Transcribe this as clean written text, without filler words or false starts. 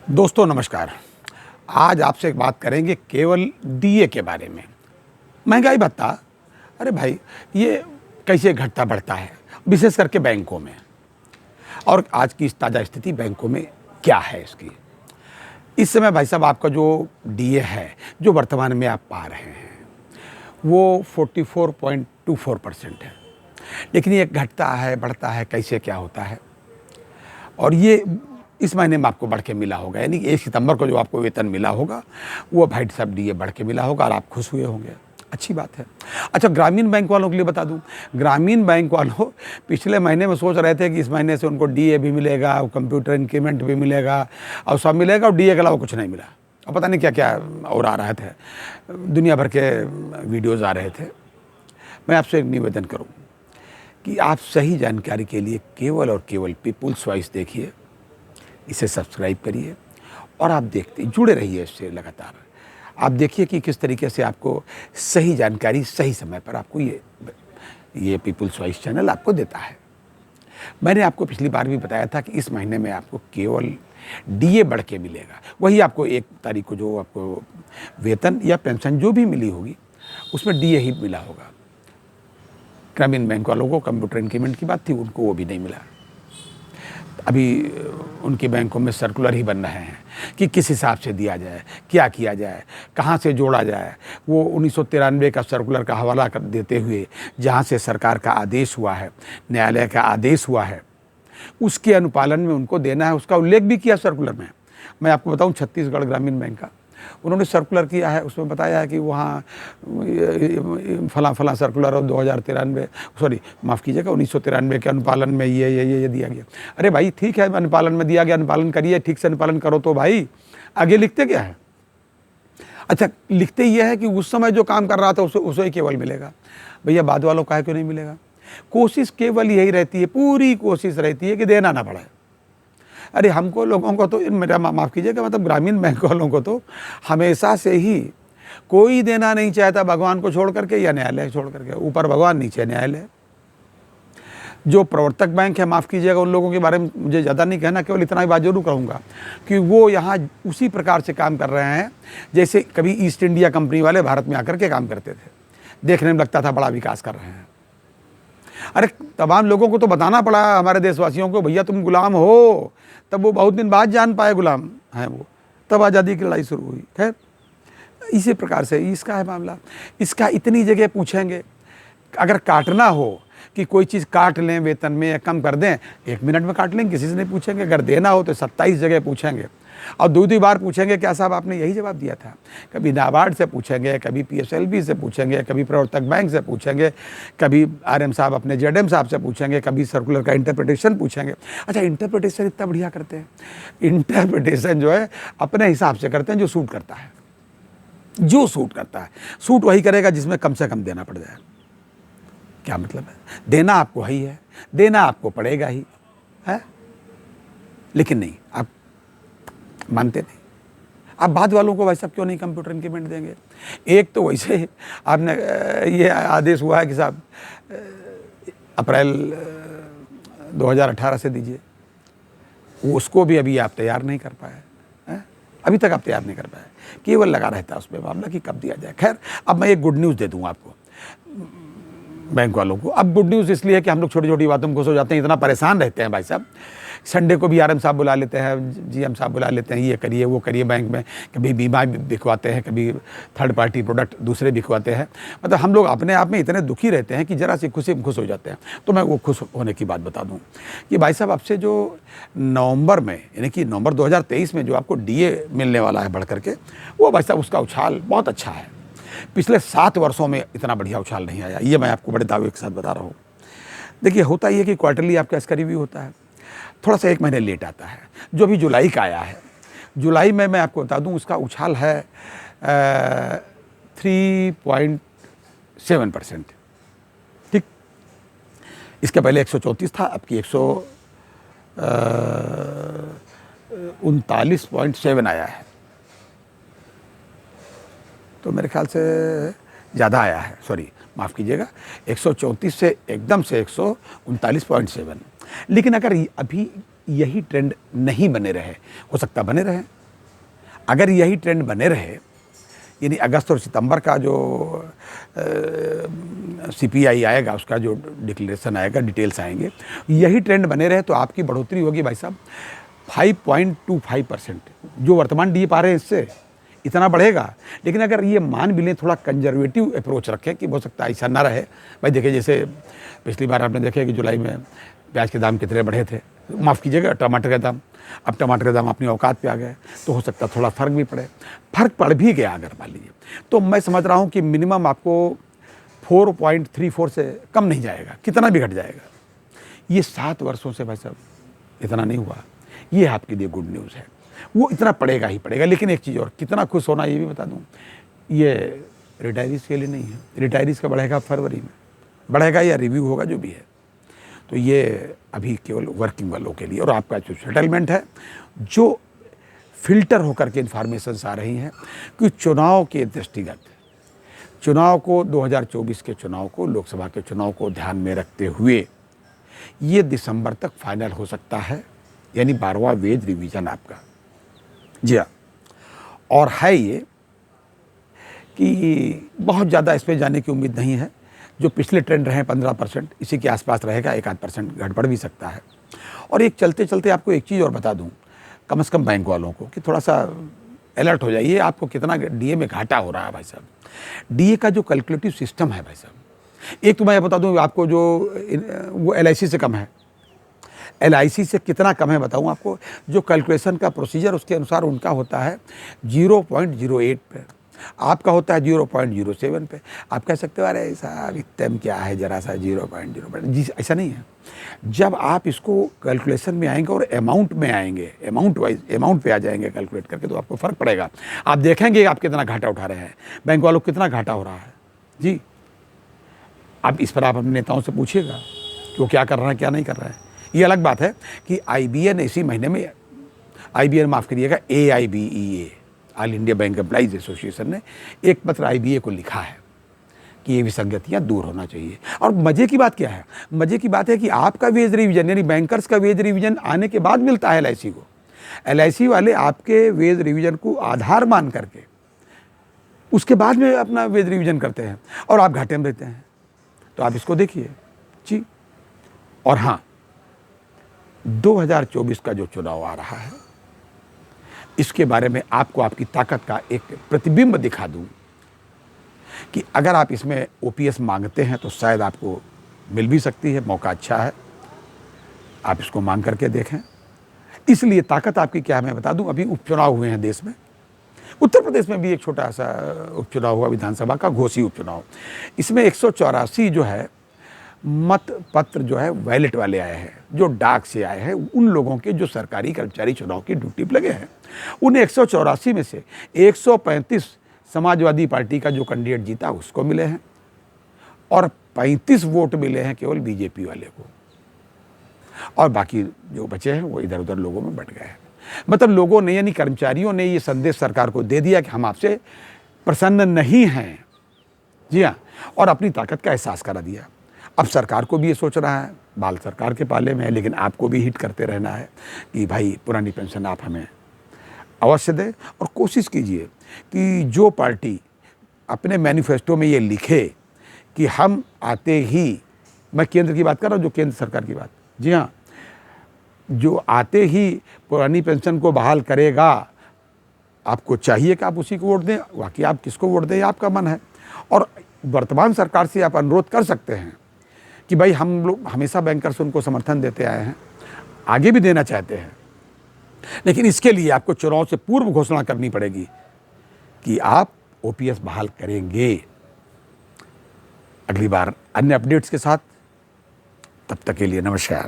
दोस्तों नमस्कार। आज आपसे एक बात करेंगे केवल डीए के बारे में। महंगाई भत्ता, अरे भाई ये कैसे घटता बढ़ता है, विशेष करके बैंकों में। और आज की इस ताज़ा स्थिति बैंकों में क्या है इसकी। इस समय भाई साहब आपका जो डीए है, जो वर्तमान में आप पा रहे हैं, वो 44.24% है। लेकिन ये घटता है बढ़ता है, कैसे क्या होता है। और ये इस महीने में आपको बढ़ के मिला होगा, यानी 1 सितंबर को जो आपको वेतन मिला होगा वो भाई साहब डीए बढ़ के मिला होगा और आप खुश हुए होंगे। अच्छी बात है। अच्छा, ग्रामीण बैंक वालों के लिए बता दूं, ग्रामीण बैंक वालों पिछले महीने में सोच रहे थे कि इस महीने से उनको डीए भी मिलेगा, कंप्यूटर इंक्रीमेंट भी मिलेगा और सब मिलेगा, और डीए के अलावा कुछ नहीं मिला। और पता नहीं क्या क्या और आ रहे थे, दुनिया भर के वीडियोज़ आ रहे थे। मैं आपसे एक निवेदन करूँ कि आप सही जानकारी के लिए केवल और केवल पीपुल्स वॉइस देखिए, इसे सब्सक्राइब करिए और आप देखते जुड़े रहिए इससे लगातार। आप देखिए कि किस तरीके से आपको सही जानकारी सही समय पर आपको ये पीपुल्स वॉइस चैनल आपको देता है। मैंने आपको पिछली बार भी बताया था कि इस महीने में आपको केवल डीए बढ़ के मिलेगा। वही आपको 1 तारीख को जो आपको वेतन या पेंशन जो भी मिली होगी उसमें डीए ही मिला होगा। ग्रामीण बैंक वालों को कंप्यूटर इंक्रीमेंट की बात थी, उनको वो भी नहीं मिला। अभी उनके बैंकों में सर्कुलर ही बन रहे हैं कि किस हिसाब से दिया जाए, क्या किया जाए, कहाँ से जोड़ा जाए। वो 1993 का सर्कुलर का हवाला कर देते हुए जहाँ से सरकार का आदेश हुआ है, न्यायालय का आदेश हुआ है, उसके अनुपालन में उनको देना है, उसका उल्लेख भी किया सर्कुलर में। मैं आपको बताऊं, छत्तीसगढ़ ग्रामीण बैंक का उन्होंने सर्कुलर किया है, उसमें बताया है कि वहाँ फला सर्कुलर और 1993 के अनुपालन में ये दिया गया। अरे भाई ठीक है, अनुपालन में दिया गया, अनुपालन करिए, ठीक से अनुपालन करो तो भाई आगे लिखते क्या है। अच्छा, लिखते ये है कि उस समय जो काम कर रहा था उसे ही केवल मिलेगा। भैया बाद वालों का क्यों नहीं मिलेगा। कोशिश केवल यही रहती है, पूरी कोशिश रहती है कि देना ना पड़े। अरे हमको लोगों को तो, मेरा माफ़ कीजिएगा, मतलब ग्रामीण बैंक वालों को तो हमेशा से ही कोई देना नहीं चाहता, भगवान को छोड़ करके या न्यायालय छोड़ करके। ऊपर भगवान, नीचे न्यायालय। जो प्रवर्तक बैंक है, माफ़ कीजिएगा, उन लोगों के बारे में मुझे ज़्यादा नहीं कहना, केवल इतना ही बात जरूर कहूँगा कि वो यहाँ उसी प्रकार से काम कर रहे हैं जैसे कभी ईस्ट इंडिया कंपनी वाले भारत में आकर के काम करते थे। देखने में लगता था बड़ा विकास कर रहे हैं। अरे तमाम लोगों को तो बताना पड़ा, हमारे देशवासियों को, भैया तुम गुलाम हो। तब वो बहुत दिन बाद जान पाए गुलाम हैं वो, तब आज़ादी की लड़ाई शुरू हुई। खैर, इसी प्रकार से इसका है मामला। इसका इतनी जगह पूछेंगे, अगर काटना हो कि कोई चीज़ काट लें वेतन में या कम कर दें, 1 मिनट में काट लेंगे, किसी से नहीं पूछेंगे। अगर देना हो तो 27 जगह पूछेंगे और 2 बार पूछेंगे। क्या साहब आपने यही जवाब दिया था। कभी नाबार्ड से पूछेंगे, कभी PSLV से पूछेंगे, कभी प्रवर्तक बैंक से पूछेंगे, कभी RM साहब अपने ZM साहब से पूछेंगे, कभी सर्कुलर का इंटरप्रिटेशन पूछेंगे। अच्छा, इंटरप्रिटेशन इतना बढ़िया करते हैं। इंटरप्रिटेशन जो है अपने हिसाब से करते हैं, जो सूट करता है, जो सूट करता है। सूट वही करेगा जिसमें कम से कम देना पड़ जाए। क्या मतलब है, देना आपको ही है, देना आपको पड़ेगा ही है। लेकिन नहीं, आप मानते नहीं। आप बाद वालों को भाई साहब क्यों नहीं कंप्यूटर इंक्रीमेंट देंगे। एक तो वैसे आपने ये आदेश हुआ है कि साहब अप्रैल 2018 से दीजिए, उसको भी अभी आप तैयार नहीं कर पाए हैं। अभी तक आप तैयार नहीं कर पाए, केवल लगा रहता है उसमें मामला कि कब दिया जाए। खैर, अब मैं एक गुड न्यूज़ दे दूँ आपको, बैंक वालों को। अब गुड न्यूज़ इसलिए है कि हम लोग छोटी छोटी बातों में खुश हो जाते हैं, इतना परेशान रहते हैं भाई साहब। संडे को भी RM साहब बुला लेते हैं, GM साहब बुला लेते हैं, ये करिए वो करिए बैंक में। कभी बीमा बिकवाते हैं, कभी थर्ड पार्टी प्रोडक्ट दूसरे बिकवाते हैं। मतलब हम लोग अपने आप में इतने दुखी रहते हैं कि ज़रा सी खुशी में खुश हो जाते हैं। तो मैं वो खुश होने की बात बता दूँ कि भाई साहब, अब से जो नवंबर में, यानी कि नवंबर 2023 में जो आपको डीए मिलने वाला है बढ़ करके, वो भाई साहब उसका उछाल बहुत अच्छा है। पिछले 7 वर्षों में इतना बढ़िया उछाल नहीं आया, ये मैं आपको बड़े दावे के साथ बता रहा हूँ। देखिए, होता ये कि क्वार्टरली आपका इसका रिव्यू होता है, थोड़ा सा 1 महीने लेट आता है। जो भी जुलाई का आया है, जुलाई में मैं आपको बता दूं उसका उछाल है 3.7%। ठीक, इसके पहले 134 था, अब की 139.7 आया है। तो मेरे ख्याल से ज़्यादा आया है, सॉरी माफ़ कीजिएगा, 134 से एकदम से 139.7। लेकिन अगर अभी यही ट्रेंड नहीं बने रहे, हो सकता बने रहे, अगर यही ट्रेंड बने रहे, यानी अगस्त और सितंबर का जो सीपीआई आएगा, उसका जो डिक्लेरेशन आएगा, डिटेल्स आएंगे, यही ट्रेंड बने रहे तो आपकी बढ़ोतरी होगी भाई साहब 5.25%। जो वर्तमान डीए पा रहे हैं इससे इतना बढ़ेगा। लेकिन अगर ये मान भी लें, थोड़ा कंजर्वेटिव अप्रोच रखें कि हो सकता है ऐसा ना रहे। भाई देखिए, जैसे पिछली बार आपने देखा कि जुलाई में प्याज के दाम कितने बढ़े थे, माफ़ कीजिएगा टमाटर के दाम, अब टमाटर के दाम अपनी औकात पे आ गए, तो हो सकता है थोड़ा फ़र्क भी पड़े। फ़र्क पड़ भी गया अगर मान लीजिए, तो मैं समझ रहा हूँ कि मिनिमम आपको 4.34 से कम नहीं जाएगा, कितना भी घट जाएगा। ये 7 वर्षों से भाई साहब इतना नहीं हुआ, ये आपके लिए गुड न्यूज़ है। वो इतना पड़ेगा ही पड़ेगा। लेकिन एक चीज़ और, कितना खुश होना ये भी बता दूँ, ये रिटायरीज़ के लिए नहीं है। रिटायरीज़ का बढ़ेगा फरवरी में, बढ़ेगा या रिव्यू होगा जो भी है। तो ये अभी केवल वर्किंग वालों के लिए। और आपका जो सेटलमेंट है, जो फिल्टर होकर के इन्फॉर्मेशंस आ रही हैं कि चुनाव के दृष्टिगत, चुनाव को 2024 के चुनाव को, लोकसभा के चुनाव को ध्यान में रखते हुए ये दिसंबर तक फाइनल हो सकता है, यानी 12वां वेज रिवीजन आपका। जी हाँ, और है ये कि बहुत ज़्यादा इस पर जाने की उम्मीद नहीं है। जो पिछले ट्रेंड रहे 15%, इसी के आसपास रहेगा, 1-8% गड़बड़ भी सकता है। और एक चलते चलते आपको एक चीज़ और बता दूं, कम से कम बैंक वालों को, कि थोड़ा सा अलर्ट हो जाइए। आपको कितना डीए में घाटा हो रहा है भाई साहब। डीए का जो कैलकुलेटिव सिस्टम है भाई साहब, एक तो मैं बता दूं आपको, जो वो एलआईसी से कम है। एलआईसी से कितना कम है बताऊं आपको, जो कैलकुलेशन का प्रोसीजर उसके अनुसार उनका होता है 0.08 पे, आपका होता है 0.07 पे। आप कह सकते हो अरे साहब इतने में क्या है, जरा सा 0.0, जी ऐसा नहीं है। जब आप इसको कैलकुलेशन में आएंगे और अमाउंट में आएंगे, अमाउंट वाइज अमाउंट पे आ जाएंगे कैलकुलेट करके, तो आपको फ़र्क पड़ेगा। आप देखेंगे आप कितना घाटा उठा रहे हैं, बैंक वालों को कितना घाटा हो रहा है जी। अब इस पर आप अपने नेताओं से पूछिएगा कि वो क्या कर रहे हैं, क्या नहीं कर रहे हैं। ये अलग बात है कि आईबीए इसी महीने में, आईबीए माफ़ करिएगा, AIBEA, all India bank employees association ने एक पत्र आईबीए को लिखा है कि ये विसंगतियाँ दूर होना चाहिए। और मज़े की बात क्या है, मज़े की बात है कि आपका वेज रिवीजन, यानी बैंकर्स का वेज रिवीजन आने के बाद मिलता है एलआईसी को। एलआईसी वाले आपके वेज रिवीजन को आधार मान करके उसके बाद में अपना वेज रिवीजन करते हैं, और आप घाटे में रहते हैं। तो आप इसको देखिए जी। और हाँ, 2024 का जो चुनाव आ रहा है, इसके बारे में आपको आपकी ताकत का एक प्रतिबिंब दिखा दूं कि अगर आप इसमें ओपीएस मांगते हैं तो शायद आपको मिल भी सकती है, मौका अच्छा है, आप इसको मांग करके देखें। इसलिए ताकत आपकी क्या है मैं बता दूं, अभी उपचुनाव हुए हैं देश में। उत्तर प्रदेश में भी एक छोटा सा उपचुनाव हुआ, विधानसभा का घोषी उपचुनाव। इसमें 184 जो है मत पत्र जो है वैलेट वाले आए हैं, जो डाक से आए हैं, उन लोगों के जो सरकारी कर्मचारी चुनाव की ड्यूटी पर लगे हैं। उन 184 में से 135 समाजवादी पार्टी का जो कैंडिडेट जीता उसको मिले हैं, और 35 वोट मिले हैं केवल बीजेपी वाले को, और बाकी जो बचे हैं वो इधर उधर लोगों में बंट गए हैं। मतलब लोगों ने, यानी कर्मचारियों ने ये संदेश सरकार को दे दिया कि हम आपसे प्रसन्न नहीं हैं। जी हाँ, और अपनी ताकत का एहसास करा दिया। अब सरकार को भी ये सोच रहा है, बाल सरकार के पाले में है, लेकिन आपको भी हिट करते रहना है कि भाई पुरानी पेंशन आप हमें अवश्य दें। और कोशिश कीजिए कि जो पार्टी अपने मैनिफेस्टो में ये लिखे कि हम आते ही, मैं केंद्र की बात कर रहा हूँ, जो केंद्र सरकार की बात, जी हाँ, जो आते ही पुरानी पेंशन को बहाल करेगा, आपको चाहिए कि आप उसी को वोट दें। बाकी आप किसको वोट दें आपका मन है। और वर्तमान सरकार से आप अनुरोध कर सकते हैं कि भाई हम लोग हमेशा बैंकर्स उनको समर्थन देते आए हैं, आगे भी देना चाहते हैं, लेकिन इसके लिए आपको चुनाव से पूर्व घोषणा करनी पड़ेगी कि आप ओपीएस बहाल करेंगे। अगली बार अन्य अपडेट्स के साथ, तब तक के लिए नमस्कार।